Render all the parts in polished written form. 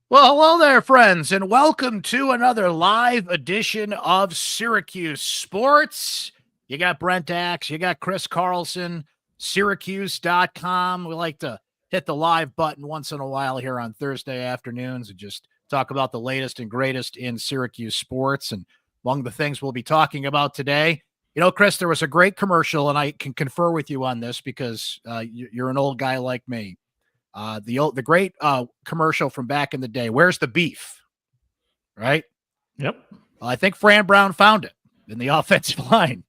Well, hello there, friends, and welcome to another live edition of Syracuse Sports. You got Brent Axe, you got Chris Carlson, syracuse.com. We like to hit the live button once in a while here on Thursday afternoons and just talk about the latest and greatest in Syracuse sports. And among the things we'll be talking about today, Chris, there was a great commercial, and I can confer with you on this because you're an old guy like me. The great commercial from back in the day. Where's the beef? Right? Yep. Well, I think Fran Brown found it in the offensive line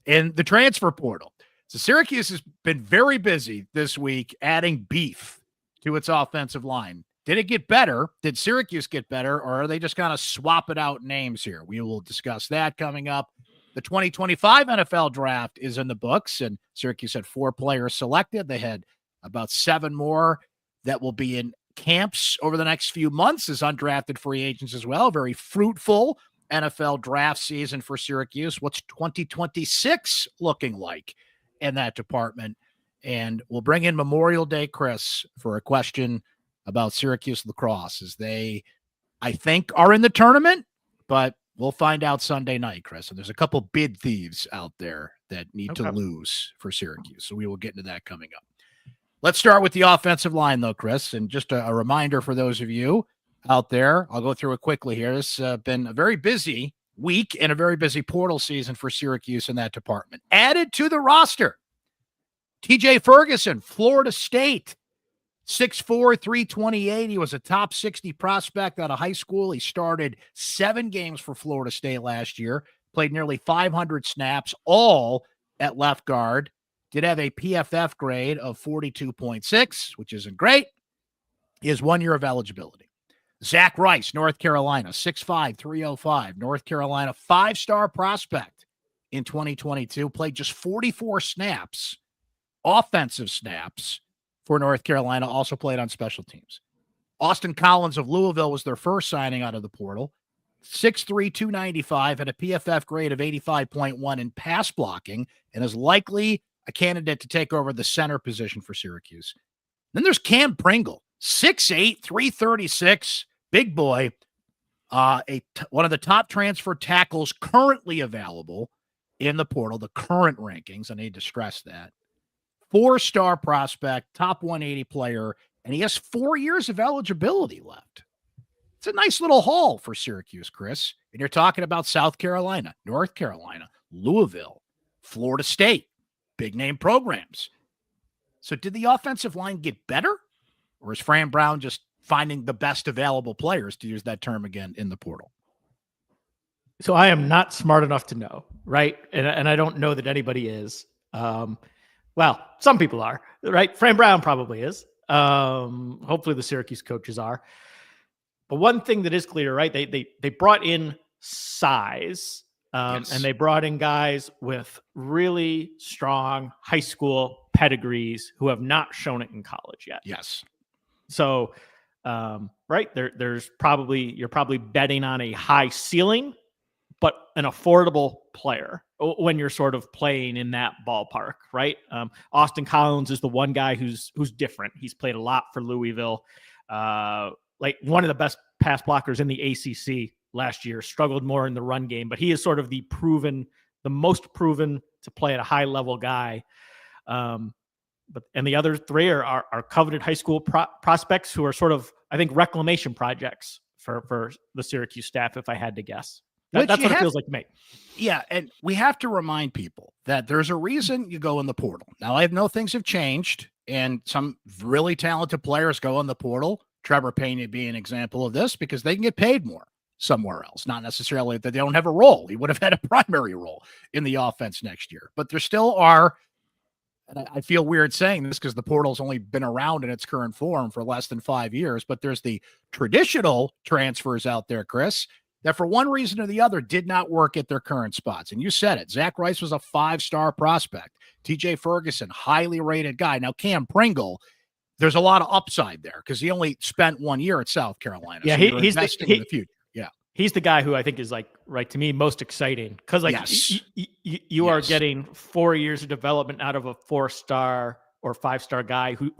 in the transfer portal. So Syracuse has been very busy this week adding beef to its offensive line. Did it get better? Did Syracuse get better? Or are they just kind of swapping out names here? We will discuss that coming up. The 2025 NFL draft is in the books, and Syracuse had 4 players selected. They had about 7 more that will be in camps over the next few months as undrafted free agents as well. Very fruitful NFL draft season for Syracuse. What's 2026 looking like in that department? And we'll bring in Memorial Day Chris for a question about Syracuse Lacrosse, as they, I think, are in the tournament, but we'll find out Sunday night, Chris. And there's a couple bid thieves out there that need to lose for Syracuse. So we will get into that coming up. Let's start with the offensive line, though, Chris. And just a reminder for those of you out there, I'll go through it quickly here. It's been a very busy week and a very busy portal season for Syracuse in that department. Added to the roster, TJ Ferguson, Florida State, 6'4", 328. He was a top 60 prospect out of high school. He started 7 games for Florida State last year, played nearly 500 snaps, all at left guard. Did have a PFF grade of 42.6, which isn't great. He has 1 year of eligibility. Zach Rice, North Carolina, 6'5", 305. North Carolina, 5-star prospect in 2022. Played just 44 snaps, offensive snaps for North Carolina. Also played on special teams. Austin Collins of Louisville was their first signing out of the portal. 6'3", 295, had a PFF grade of 85.1 in pass blocking, and is likely a candidate to take over the center position for Syracuse. Then there's Kam Pringle, 6'8", 336, big boy, one of the top transfer tackles currently available in the portal, the current rankings. I need to stress that. 4-star prospect, top 180 player, and he has 4 years of eligibility left. It's a nice little haul for Syracuse, Chris. And you're talking about South Carolina, North Carolina, Louisville, Florida State. Big name programs. So did the offensive line get better? Or is Fran Brown just finding the best available players, to use that term again, in the portal? So I am not smart enough to know, right? And I don't know that anybody is. Well, some people are, right? Fran Brown probably is. Hopefully the Syracuse coaches are. But one thing that is clear, right? They brought in size. Yes. And they brought in guys with really strong high school pedigrees who have not shown it in college yet. Yes. So, right, you're probably betting on a high ceiling, but an affordable player when you're sort of playing in that ballpark, right? Austin Collins is the one guy who's different. He's played a lot for Louisville, like one of the best pass blockers in the ACC. Last year, struggled more in the run game, but he is sort of the most proven to play at a high level guy. And the other 3 are coveted high school prospects who are sort of, I think, reclamation projects for the Syracuse staff, if I had to guess. That's what it feels like to me. Yeah, and we have to remind people that there's a reason you go in the portal. Now, I know things have changed, and some really talented players go in the portal. Trevor Payne being an example of this, because they can get paid more somewhere else. Not necessarily that they don't have a role. He would have had a primary role in the offense next year. But there still are, and I feel weird saying this because the portal's only been around in its current form for less than 5 years, but there's the traditional transfers out there, Chris, that for one reason or the other did not work at their current spots. And you said it. Zach Rice was a 5-star prospect. TJ Ferguson, highly rated guy. Now, Kam Pringle, there's a lot of upside there because he only spent 1 year at South Carolina. Yeah, so he's investing in the future. Yeah. He's the guy who I think is, like, right to me, most exciting because, like, yes. you are getting 4 years of development out of a 4-star or 5-star guy who,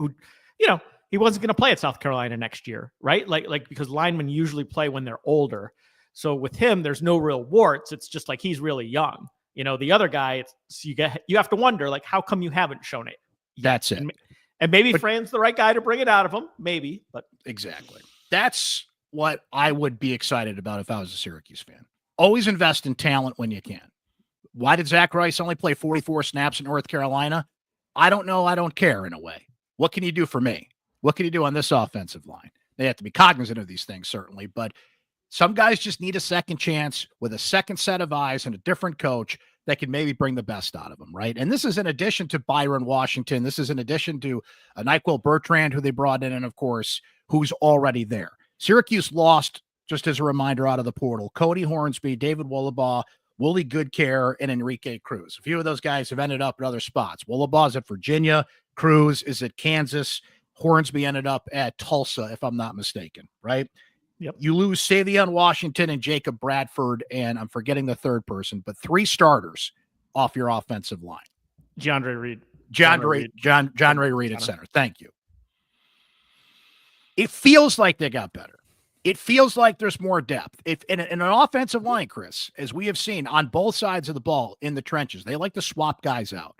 you know, he wasn't going to play at South Carolina next year, right? Like because linemen usually play when they're older. So with him, there's no real warts. It's just like he's really young. The other guy, you have to wonder, like, how come you haven't shown it yet? That's it. And maybe Fran's the right guy to bring it out of him. Maybe, but exactly. That's what I would be excited about if I was a Syracuse fan. Always invest in talent when you can. Why did Zach Rice only play 44 snaps in North Carolina? I don't know. I don't care in a way. What can you do for me? What can you do on this offensive line? They have to be cognizant of these things, certainly, but some guys just need a second chance with a second set of eyes and a different coach that can maybe bring the best out of them, right? And this is in addition to Byron Washington. This is in addition to a Nyquil Bertrand, who they brought in, and of course, who's already there. Syracuse lost, just as a reminder, out of the portal, Cody Hornsby, David Wollabaugh, Wooly Goodcare, and Enrique Cruz. A few of those guys have ended up at other spots. Wollabaugh's at Virginia. Cruz is at Kansas. Hornsby ended up at Tulsa, if I'm not mistaken, right? Yep. You lose Savion Washington and Jacob Bradford, and I'm forgetting the third person, but 3 starters off your offensive line. John Ray Reed at center. Thank you. It feels like they got better. It feels like there's more depth. If in an offensive line, Chris, as we have seen on both sides of the ball in the trenches, they like to swap guys out.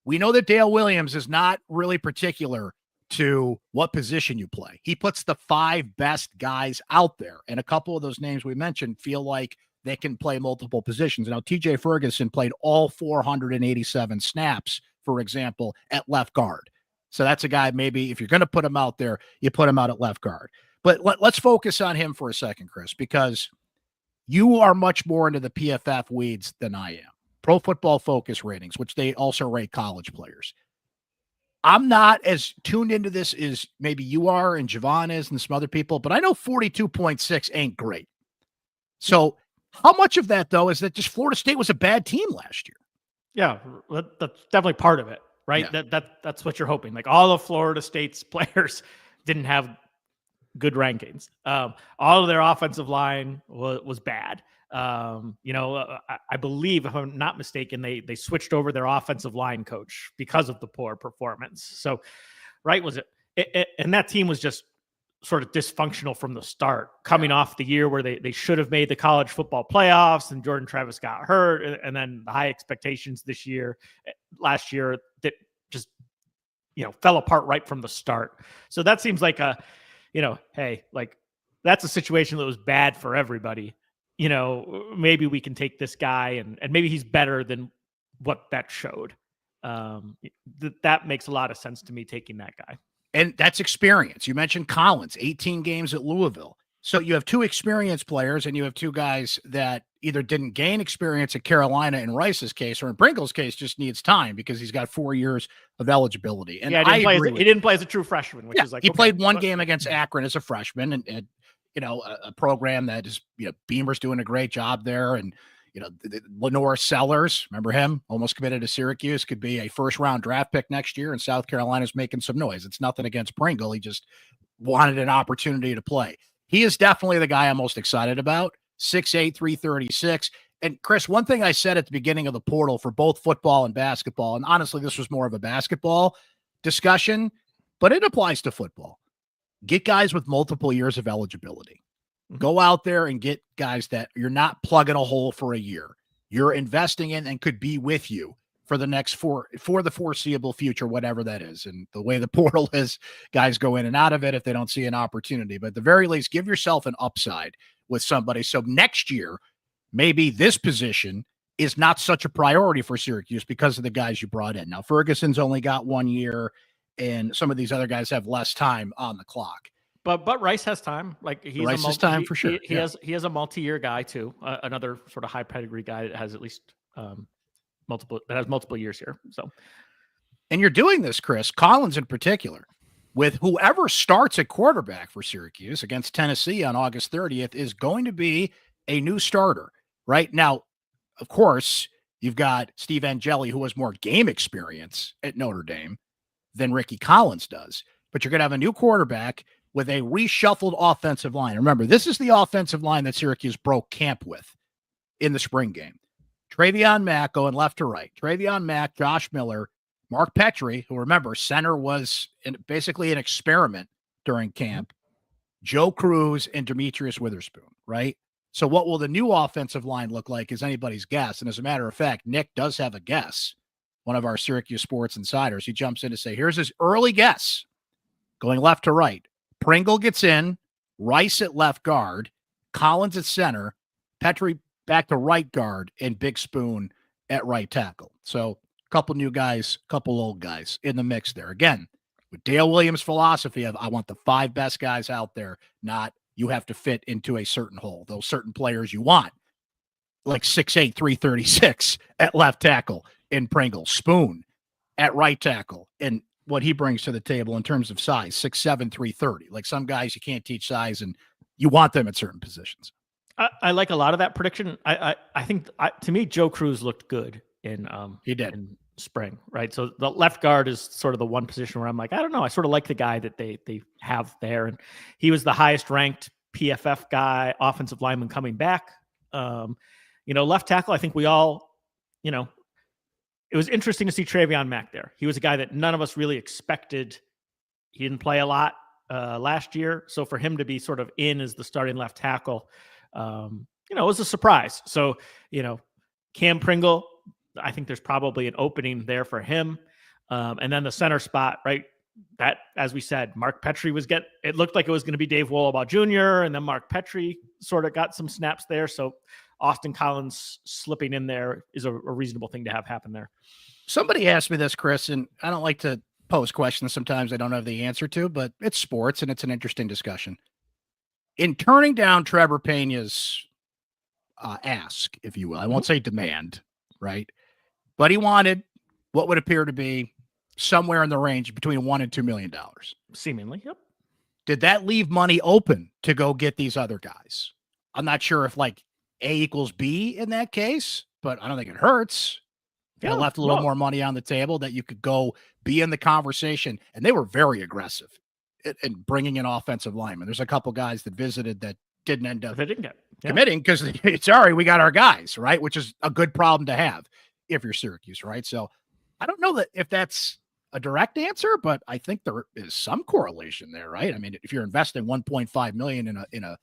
We know that Dale Williams is not really particular to what position you play. He puts the 5 best guys out there, and a couple of those names we mentioned feel like they can play multiple positions. Now, TJ Ferguson played all 487 snaps, for example, at left guard. So that's a guy, maybe if you're going to put him out there, you put him out at left guard. But let's focus on him for a second, Chris, because you are much more into the PFF weeds than I am. Pro Football Focus ratings, which they also rate college players. I'm not as tuned into this as maybe you are and Javon is and some other people, but I know 42.6 ain't great. So how much of that, though, is that just Florida State was a bad team last year? Yeah, that's definitely part of it, right? Yeah. That's what you're hoping. Like all of Florida State's players didn't have good rankings. All of their offensive line was bad. I believe, if I'm not mistaken, they switched over their offensive line coach because of the poor performance. So, right, was it and that team was just sort of dysfunctional from the start, coming off the year where they should have made the college football playoffs and Jordan Travis got hurt, and then the high expectations last year that just fell apart right from the start. So that seems like hey, like that's a situation that was bad for everybody. Maybe we can take this guy and maybe he's better than what that showed. That makes a lot of sense to me, taking that guy. And that's experience. You mentioned Collins, 18 games at Louisville. So you have 2 experienced players and you have 2 guys that either didn't gain experience at Carolina in Rice's case, or in Pringle's case, just needs time because he's got 4 years of eligibility. And he didn't play as a true freshman, which is like, he played 1 game against Akron as a freshman and a program that is, Beamer's doing a great job there. And, Lenore Sellers, remember him? Almost committed to Syracuse, could be a first-round draft pick next year, and South Carolina's making some noise. It's nothing against Pringle. He just wanted an opportunity to play. He is definitely the guy I'm most excited about, 6'8", 336. And, Chris, one thing I said at the beginning of the portal for both football and basketball, and honestly, this was more of a basketball discussion, but it applies to football. Get guys with multiple years of eligibility. Go out there and get guys that you're not plugging a hole for a year. You're investing in and could be with you for the next for the foreseeable future, whatever that is. And the way the portal is, guys go in and out of it if they don't see an opportunity. But at the very least, give yourself an upside with somebody. So next year, maybe this position is not such a priority for Syracuse because of the guys you brought in. Now, Ferguson's only got 1 year, and some of these other guys have less time on the clock. But Rice has time. Like Rice has time for sure. He has a multi-year guy too. Another sort of high pedigree guy that has at least multiple years here. So, and you're doing this, Chris, Collins in particular, with whoever starts at quarterback for Syracuse against Tennessee on August 30th is going to be a new starter. Right now, of course, you've got Steve Angeli, who has more game experience at Notre Dame than Ricky Collins does. But you're going to have a new quarterback with a reshuffled offensive line. Remember, this is the offensive line that Syracuse broke camp with in the spring game. Travion Mack going left to right. Travion Mack, Josh Miller, Mark Petrie, who, remember, center was basically an experiment during camp, Joe Cruz, and Demetrius Witherspoon, right? So what will the new offensive line look like is anybody's guess. And as a matter of fact, Nick does have a guess, one of our Syracuse Sports Insiders. He jumps in to say, here's his early guess, going left to right. Pringle gets in, Rice at left guard, Collins at center, Petrie back to right guard, and Big Spoon at right tackle. So a couple new guys, a couple old guys in the mix there. Again, with Dale Williams' philosophy of I want the 5 best guys out there, not you have to fit into a certain hole. Those certain players you want, like 6'8", 336 at left tackle in Pringle, Spoon at right tackle, and what he brings to the table in terms of size, 6'7", 330. Like some guys you can't teach size, and you want them at certain positions. I like a lot of that prediction. I think to me, Joe Cruz looked good in he did in spring, right? So the left guard is sort of the one position where I'm like, I don't know. I sort of like the guy that they have there, and he was the highest ranked PFF guy, offensive lineman coming back. Left tackle. I think we all, it was interesting to see Travion Mack there. He was a guy that none of us really expected. He didn't play a lot last year, so for him to be sort of in as the starting left tackle, it was a surprise. So, Kam Pringle, I think there's probably an opening there for him. And then the center spot, right? That, as we said, Mark Petrie it looked like it was going to be Dave Wollabaugh Jr. And then Mark Petrie sort of got some snaps there. So Austin Collins slipping in there is a reasonable thing to have happen there. Somebody asked me this, Chris, and I don't like to pose questions sometimes I don't have the answer to, but it's sports and it's an interesting discussion. In turning down Trevor Pena's ask, if you will, I won't say demand, right? But he wanted what would appear to be somewhere in the range between $1 and $2 million. Seemingly, yep. Did that leave money open to go get these other guys? I'm not sure if like A equals B in that case, but I don't think it hurts. Yeah, left a little more money on the table that you could go be in the conversation. And they were very aggressive in bringing in offensive linemen. There's a couple guys that visited that didn't end up committing because sorry, we got our guys, right? Which is a good problem to have if you're Syracuse, right? So I don't know that if that's a direct answer, but I think there is some correlation there, right? I mean, if you're investing $1.5 million in a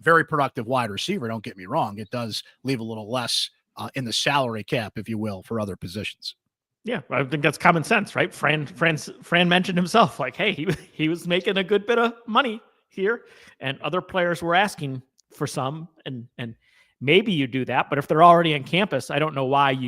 very productive wide receiver, don't get me wrong, it does leave a little less in the salary cap, if you will, for other positions. Yeah, I think that's common sense, right? Fran mentioned himself, like, hey, he was making a good bit of money here, and other players were asking for some, and maybe you do that, but if they're already on campus, I don't know why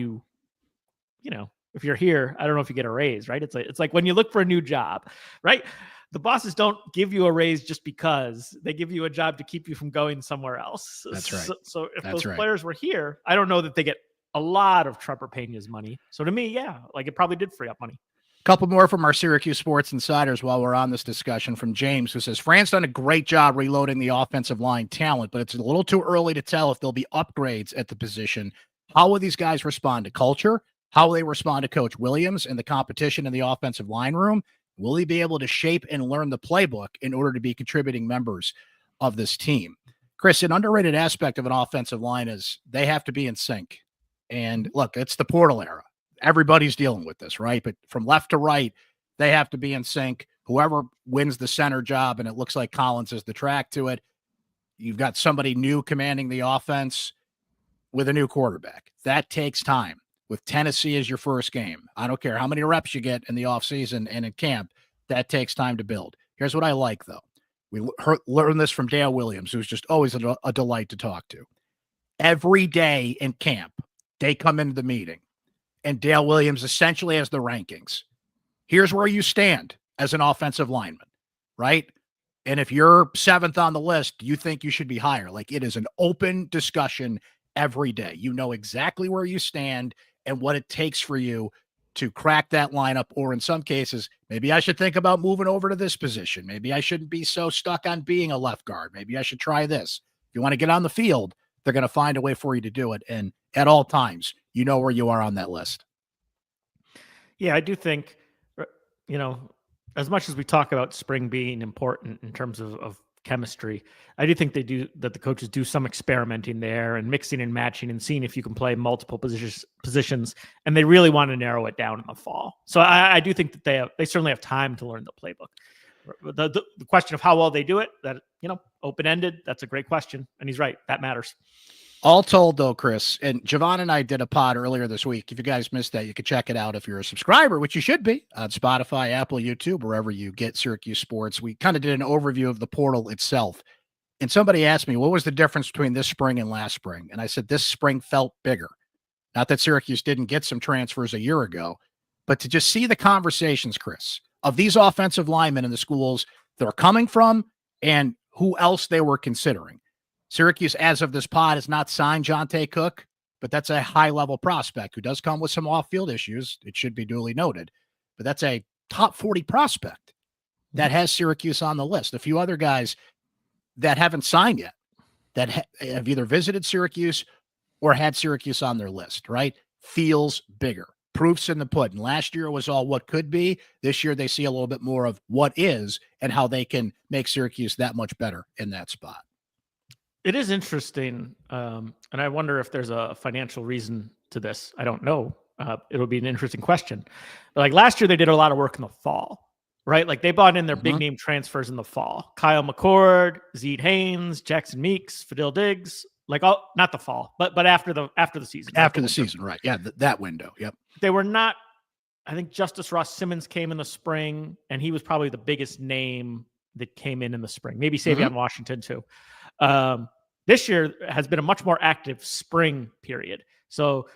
if you're here, I don't know if you get a raise, right? It's like when you look for a new job, right? The bosses don't give you a raise just because they give you a job to keep you from going somewhere else. That's right. So if those players were here, I don't know that they get a lot of Trevor Pena's money. So to me, yeah, like it probably did free up money. A couple more from our Syracuse Sports Insiders while we're on this discussion from James, who says, Fran's done a great job reloading the offensive line talent, but it's a little too early to tell if there'll be upgrades at the position. How will these guys respond to culture? How will they respond to Coach Williams and the competition in the offensive line room? Will he be able to shape and learn the playbook in order to be contributing members of this team? Chris, an underrated aspect of an offensive line is they have to be in sync. And look, it's the portal era. Everybody's dealing with this, right? But from left to right, they have to be in sync. Whoever wins the center job, and it looks like Collins is the track to it, you've got somebody new commanding the offense with a new quarterback. That takes time. With Tennessee as your first game, I don't care how many reps you get in the offseason and in camp, that takes time to build. Here's what I like, though. We learned this from Dale Williams, who's just always a delight to talk to. Every day in camp, they come into the meeting, and Dale Williams essentially has the rankings. Here's where you stand as an offensive lineman, right? And if you're 7th on the list, you think you should be higher. Like, it is an open discussion every day. You know exactly where you stand and what it takes for you to crack that lineup, or in some cases, maybe I should think about moving over to this position. Maybe I shouldn't be so stuck on being a left guard. Maybe I should try this. If you want to get on the field, they're going to find a way for you to do it. And at all times, you know where you are on that list. Yeah, I do think, as much as we talk about spring being important in terms of chemistry. I do think that the coaches do some experimenting there and mixing and matching and seeing if you can play multiple positions. And they really want to narrow it down in the fall. So I do think that they certainly have time to learn the playbook. The question of how well they do it, that, open-ended, that's a great question. And he's right. That matters. All told, though, Chris, and Javon and I did a pod earlier this week. If you guys missed that, you can check it out if you're a subscriber, which you should be, on Spotify, Apple, YouTube, wherever you get Syracuse sports. We kind of did an overview of the portal itself. And somebody asked me, what was the difference between this spring and last spring? And I said, this spring felt bigger. Not that Syracuse didn't get some transfers a year ago, but to just see the conversations, Chris, of these offensive linemen in the schools they're coming from and who else they were considering. Syracuse, as of this pod, has not signed Jonte Cook, but that's a high-level prospect who does come with some off-field issues. It should be duly noted. But that's a top 40 prospect that has Syracuse on the list. A few other guys that haven't signed yet that have either visited Syracuse or had Syracuse on their list, right? Feels bigger. Proof's in the pudding. Last year was all what could be. This year they see a little bit more of what is and how they can make Syracuse that much better in that spot. It is interesting, and I wonder if there's a financial reason to this. I don't know. It'll be an interesting question. But like last year, they did a lot of work in the fall, right? Like they brought in their big name transfers in the fall. Kyle McCord, Zeed Haynes, Jackson Meeks, Fadil Diggs. Like not the fall, but after the season. After the season, right? Yeah, that window. Yep. They were not. I think Justice Ross Simmons came in the spring, and he was probably the biggest name that came in the spring. Maybe Savion Washington too. This year has been a much more active spring period. So,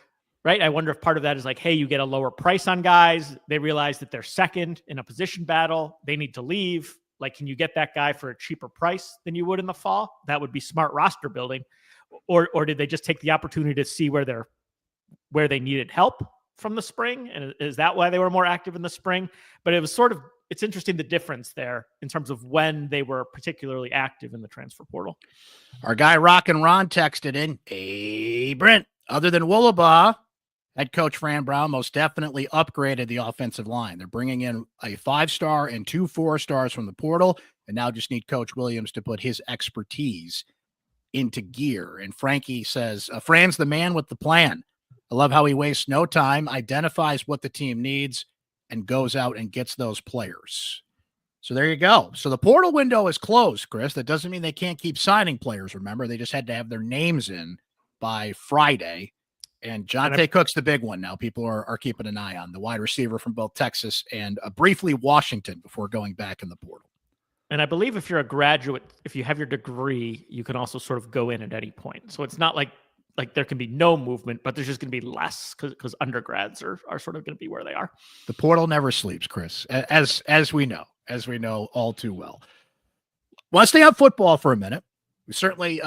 right, I wonder if part of that is like, hey, you get a lower price on guys. They realize that they're second in a position battle. They need to leave. Like, can you get that guy for a cheaper price than you would in the fall? That would be smart roster building. Or did they just take the opportunity to see where they needed help from the spring? And is that why they were more active in the spring? But it was it's interesting the difference there in terms of when they were particularly active in the transfer portal. Our guy Rockin' Ron texted in, hey, Brent, other than Woolabaugh, head coach Fran Brown most definitely upgraded the offensive line. They're bringing in a 5-star and 2 4-stars from the portal, and now just need Coach Williams to put his expertise into gear. And Frankie says, Fran's the man with the plan. I love how he wastes no time, identifies what the team needs, and goes out and gets those players. So there you go. So the portal window is closed, Chris. That doesn't mean they can't keep signing players. Remember, they just had to have their names in by Friday. And Jonte Cook's the big one now. People are keeping an eye on the wide receiver from both Texas and briefly Washington before going back in the portal. And I believe if you're a graduate, if you have your degree, you can also sort of go in at any point. So it's not like there can be no movement, but there's just going to be less because undergrads are sort of going to be where they are. The portal never sleeps, Chris, as we know all too well. Want to stay on football for a minute. We certainly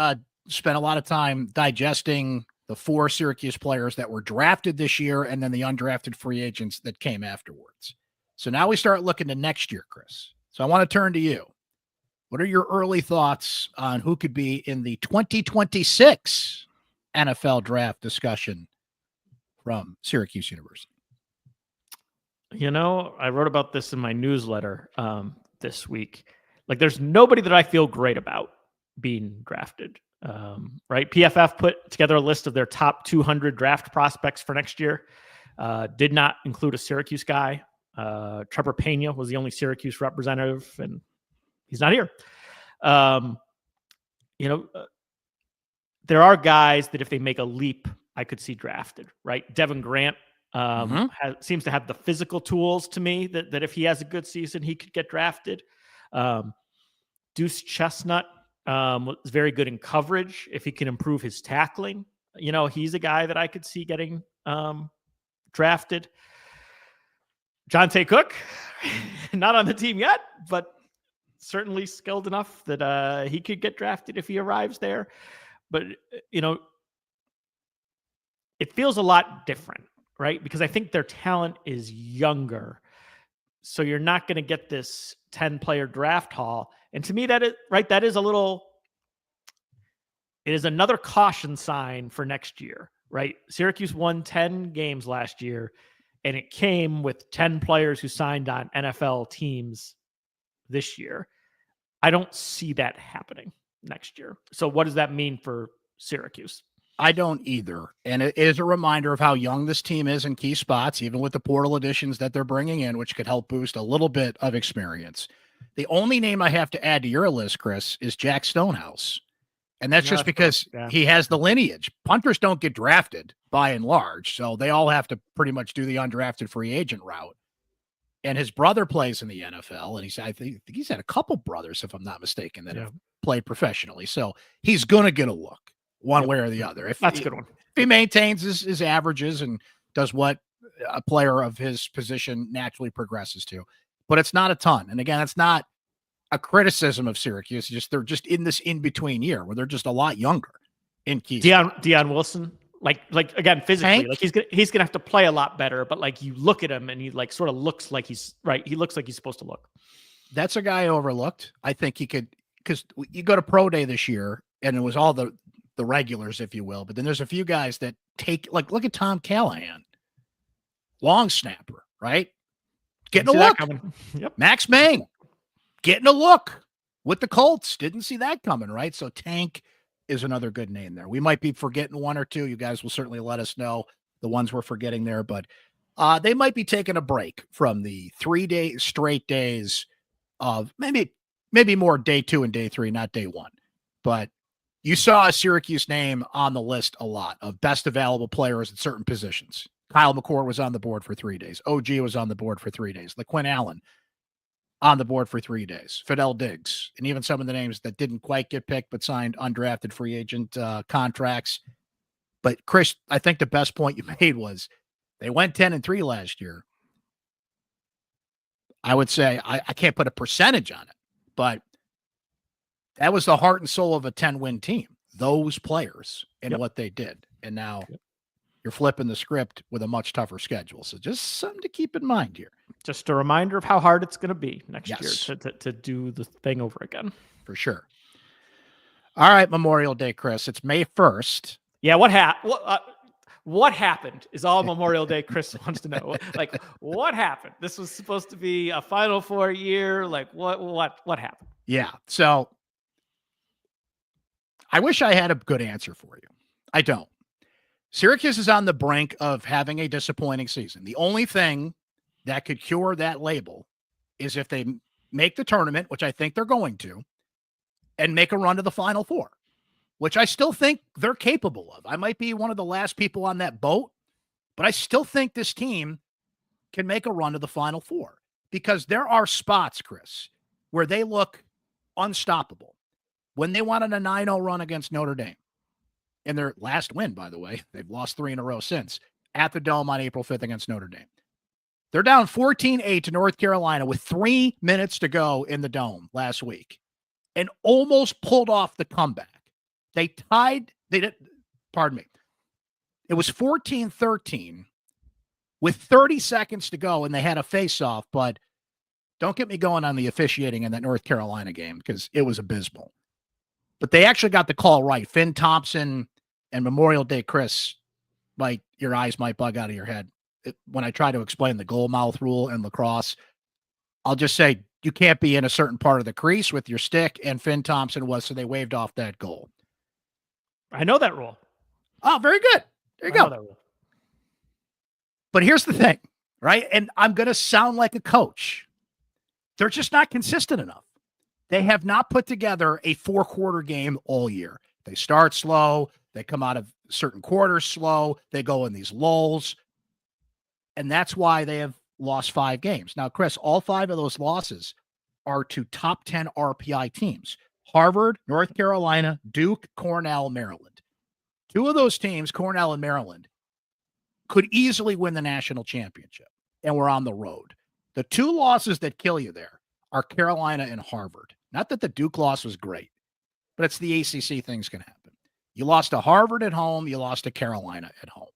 spent a lot of time digesting the 4 Syracuse players that were drafted this year and then the undrafted free agents that came afterwards. So now we start looking to next year, Chris. So I want to turn to you. What are your early thoughts on who could be in the 2026 NFL draft discussion from Syracuse University? I wrote about this in my newsletter this week. Like, there's nobody that I feel great about being drafted. Right? PFF put together a list of their top 200 draft prospects for next year. Did not include a Syracuse guy. Trevor Pena was the only Syracuse representative, and he's not here. There are guys that if they make a leap, I could see drafted, right? Devin Grant seems to have the physical tools to me that if he has a good season, he could get drafted. Deuce Chestnut was very good in coverage. If he can improve his tackling, he's a guy that I could see getting drafted. Jonte Cook, not on the team yet, but certainly skilled enough that he could get drafted if he arrives there. But, it feels a lot different, right? Because I think their talent is younger. So you're not going to get this 10-player draft haul. And to me, that is it is another caution sign for next year, right? Syracuse won 10 games last year, and it came with 10 players who signed on NFL teams this year. I don't see that happening next year. So what does that mean for Syracuse? I don't either. And it is a reminder of how young this team is in key spots, even with the portal additions that they're bringing in, which could help boost a little bit of experience. The only name I have to add to your list, Chris, is Jack Stonehouse. And that's just because he has the lineage. Punters don't get drafted by and large, so they all have to pretty much do the undrafted free agent route. And his brother plays in the NFL, and I think he's had a couple brothers, if I'm not mistaken, that have played professionally. So he's going to get a look one way or the other. That's a good one. If he maintains his averages and does what a player of his position naturally progresses to. But it's not a ton. And again, it's not a criticism of Syracuse. They're just in this in-between year where they're just a lot younger in key. Deion Wilson, like again, physically, Tank? like he's gonna have to play a lot better, but like you look at him and he like sort of looks like he's right. He looks like he's supposed to look. That's a guy overlooked. I think he could, because you go to pro day this year and it was all the regulars, if you will, but then there's a few guys that look at Tom Callahan, long snapper, right? Getting a look. Yep. Max Maine getting a look with the Colts. Didn't see that coming, right? So Tank is another good name there. We might be forgetting one or two. You guys will certainly let us know the ones we're forgetting there, but they might be taking a break from the 3 straight days of maybe more day 2 and day 3, not day 1. But you saw a Syracuse name on the list a lot of best available players at certain positions. Kyle McCord was on the board for 3 days. OG was on the board for 3 days. LaQuinn Allen on the board for 3 days. Fidel Diggs, and even some of the names that didn't quite get picked but signed undrafted free agent contracts. But Chris, I think the best point you made was they went 10-3 last year. I would say I can't put a percentage on it, but that was the heart and soul of a 10-win team. Those players and what they did. And now you're flipping the script with a much tougher schedule. So just something to keep in mind here. Just a reminder of how hard it's going to be next year to do the thing over again. For sure. All right, Memorial Day, Chris. It's May 1st. Yeah, what happened is all Memorial Day Chris wants to know. Like, what happened? This was supposed to be a Final Four year. Like, what happened? Yeah, so I wish I had a good answer for you. I don't. Syracuse is on the brink of having a disappointing season. The only thing that could cure that label is if they make the tournament, which I think they're going to, and make a run to the Final Four, which I still think they're capable of. I might be one of the last people on that boat, but I still think this team can make a run to the Final Four because there are spots, Chris, where they look unstoppable. When they went on a 9-0 run against Notre Dame, in their last win, by the way, they've lost 3 in a row since, at the Dome on April 5th against Notre Dame. They're down 14-8 to North Carolina with 3 minutes to go in the Dome last week and almost pulled off the comeback. It was 14-13 with 30 seconds to go, and they had a face-off, but don't get me going on the officiating in that North Carolina game because it was abysmal. But they actually got the call right. Finn Thompson and Memorial Day Chris, like your eyes might bug out of your head. When I try to explain the goal mouth rule in lacrosse, I'll just say you can't be in a certain part of the crease with your stick, and Finn Thompson was, so they waved off that goal. I know that rule. Oh, very good. There you go. But here's the thing, right? And I'm going to sound like a coach. They're just not consistent enough. They have not put together a 4-quarter game all year. They start slow. They come out of certain quarters slow. They go in these lulls. And that's why they have lost 5 games. Now, Chris, all 5 of those losses are to top 10 RPI teams. Harvard, North Carolina, Duke, Cornell, Maryland. 2 of those teams, Cornell and Maryland, could easily win the national championship. And we're on the road. The 2 losses that kill you there are Carolina and Harvard. Not that the Duke loss was great, but it's the ACC thing's going to happen. You lost to Harvard at home. You lost to Carolina at home.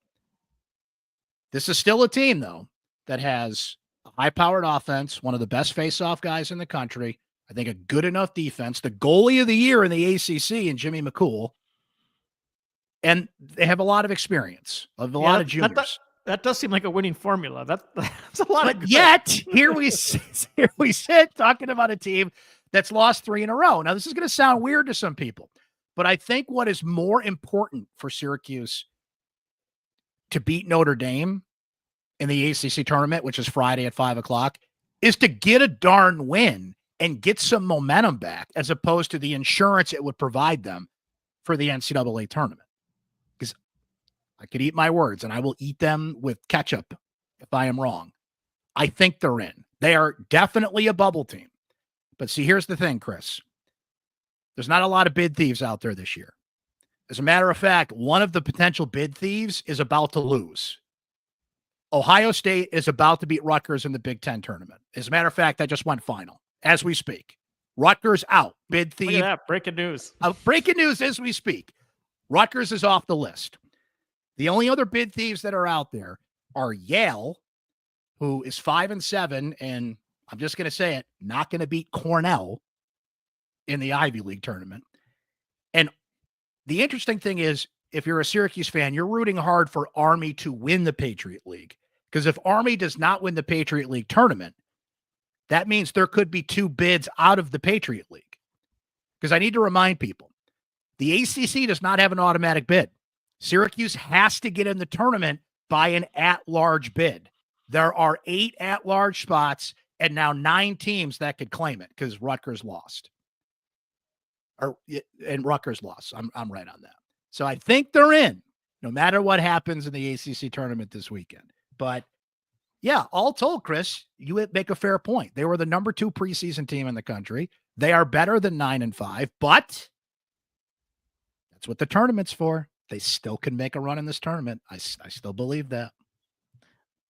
This is still a team, though, that has a high-powered offense, one of the best face-off guys in the country, I think a good enough defense, the goalie of the year in the ACC and Jimmy McCool, and they have a lot lot of juniors. That does seem like a winning formula. That's a lot. But yet, here we sit talking about a team that's lost 3 in a row. Now, this is going to sound weird to some people, but I think what is more important for Syracuse to beat Notre Dame in the ACC tournament, which is Friday at 5:00, is to get a darn win and get some momentum back, as opposed to the insurance it would provide them for the NCAA tournament. Because I could eat my words, and I will eat them with ketchup if I am wrong. I think they're in. They are definitely a bubble team. But see, here's the thing, Chris. There's not a lot of bid thieves out there this year. As a matter of fact, one of the potential bid thieves is about to lose. Ohio State is about to beat Rutgers in the Big Ten tournament. As a matter of fact, that just went final as we speak. Rutgers out. Bid thief. Look at that. Breaking news. Breaking news as we speak. Rutgers is off the list. The only other bid thieves that are out there are Yale, who is 5-7, and I'm just going to say it, not going to beat Cornell in the Ivy League tournament. And the interesting thing is, if you're a Syracuse fan, you're rooting hard for Army to win the Patriot League. Because if Army does not win the Patriot League tournament, that means there could be 2 bids out of the Patriot League. Because I need to remind people, the ACC does not have an automatic bid. Syracuse has to get in the tournament by an at-large bid. There are 8 at-large spots and now 9 teams that could claim it because Rutgers lost. And Rutgers lost. I'm right on that. So I think they're in, no matter what happens in the ACC tournament this weekend. But yeah, all told, Chris, you make a fair point. They were the number 2 preseason team in the country. They are better than 9-5, but that's what the tournament's for. They still can make a run in this tournament. I still believe that.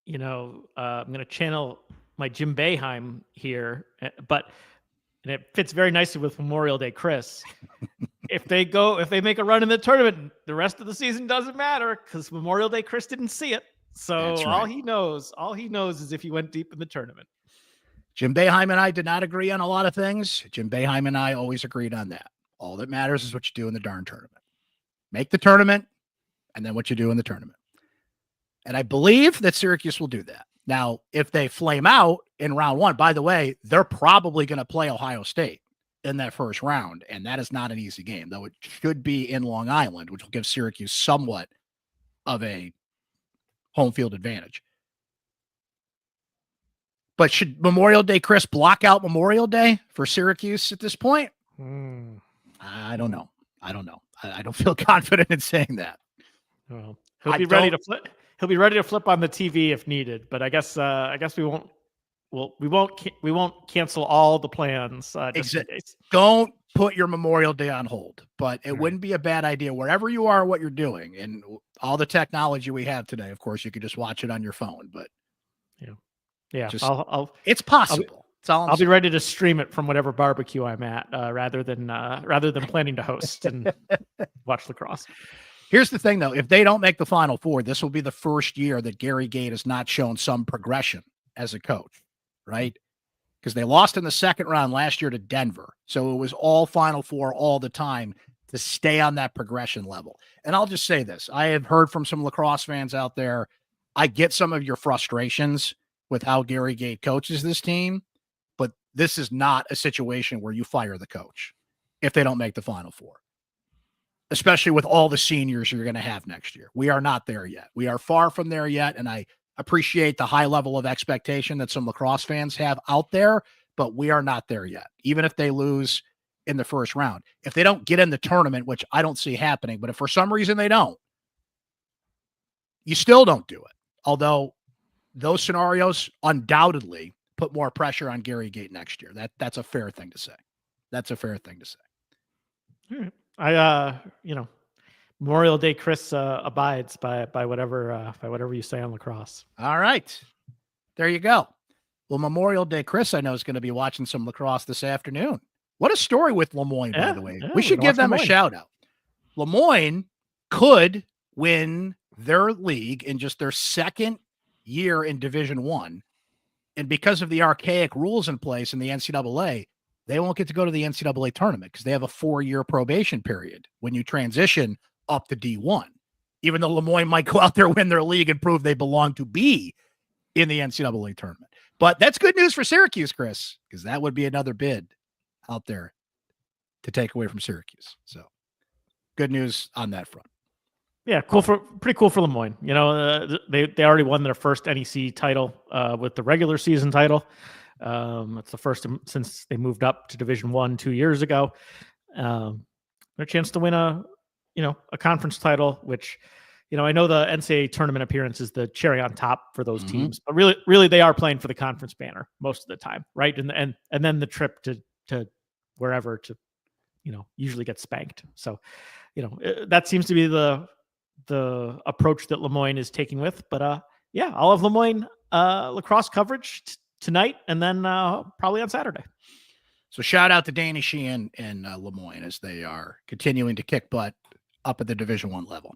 You know, I'm going to channel my Jim Boeheim here, but and it fits very nicely with Memorial Day, Chris. If they make a run in the tournament, the rest of the season doesn't matter because Memorial Day, Chris didn't see it. So right. all he knows is if he went deep in the tournament. Jim Boeheim and I did not agree on a lot of things. Jim Boeheim and I always agreed on that. All that matters is what you do in the darn tournament. Make the tournament, and then what you do in the tournament. And I believe that Syracuse will do that. Now, if they flame out in round 1, by the way, they're probably going to play Ohio State in that first round, and that is not an easy game, though it should be in Long Island, which will give Syracuse somewhat of a home field advantage. But should Memorial Day, Chris, block out Memorial Day for Syracuse at this point? I don't know. I don't feel confident in saying that. Well, he'll be ready to flip. He'll be ready to flip on the TV if needed. But I guess we won't. Well, we won't cancel all the plans. Just in case. Don't put your Memorial Day on hold. But it wouldn't be a bad idea wherever you are, what you're doing, and all the technology we have today. Of course, you could just watch it on your phone. But yeah, it's possible. I'll be ready to stream it from whatever barbecue I'm at, rather than planning to host and watch lacrosse. Here's the thing, though. If they don't make the Final Four, this will be the first year that Gary Gait has not shown some progression as a coach, right? Because they lost in the second round last year to Denver. So it was all Final Four all the time to stay on that progression level. And I'll just say this. I have heard from some lacrosse fans out there. I get some of your frustrations with how Gary Gait coaches this team, but this is not a situation where you fire the coach if they don't make the Final Four, especially with all the seniors you're going to have next year. We are not there yet. We are far from there yet, and I appreciate the high level of expectation that some lacrosse fans have out there, but we are not there yet, even if they lose in the first round. If they don't get in the tournament, which I don't see happening, but if for some reason they don't, you still don't do it. Although those scenarios undoubtedly put more pressure on Gary Gait next year. That's a fair thing to say. That's a fair thing to say. All right. Memorial Day, Chris abides by whatever you say on lacrosse. All right, there you go. Well, Memorial Day, Chris, I know is going to be watching some lacrosse this afternoon. What a story with Moyne, by the way. We should give them a shout out. Moyne could win their league in just their second year in Division I, and because of the archaic rules in place in the NCAA, they won't get to go to the NCAA tournament because they have a 4-year probation period when you transition up to D1, even though Moyne might go out there, win their league, and prove they belong to be in the NCAA tournament. But that's good news for Syracuse, Chris, because that would be another bid out there to take away from Syracuse. So good news on that front. Yeah, pretty cool for Lemoyne. You know, they already won their first NEC title with the regular season title. It's the first since they moved up to Division I 2 years ago. A chance to win a conference title, which, I know the NCAA tournament appearance is the cherry on top for those teams, but really they are playing for the conference banner most of the time, right? And then the trip to wherever to, usually get spanked. So, that seems to be the approach that Lemoyne is taking with. But I'll have Lemoyne lacrosse coverage tonight and then probably on Saturday. So shout out to Danny Sheehan and Lemoyne as they are continuing to kick butt up at the Division I level.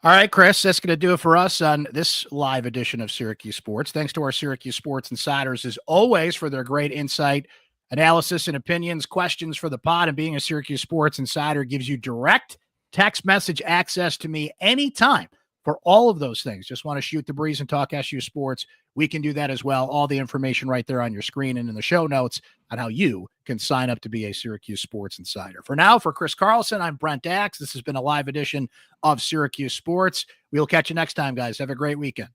All right, Chris, that's going to do it for us on this live edition of Syracuse Sports. Thanks to our Syracuse Sports Insiders, as always, for their great insight, analysis, and opinions, questions for the pod. And being a Syracuse Sports Insider gives you direct text message access to me anytime for all of those things. Just want to shoot the breeze and talk SU Sports. We can do that as well. All the information right there on your screen and in the show notes on how you can sign up to be a Syracuse Sports Insider. For now, for Chris Carlson, I'm Brent Dax. This has been a live edition of Syracuse Sports. We'll catch you next time, guys. Have a great weekend.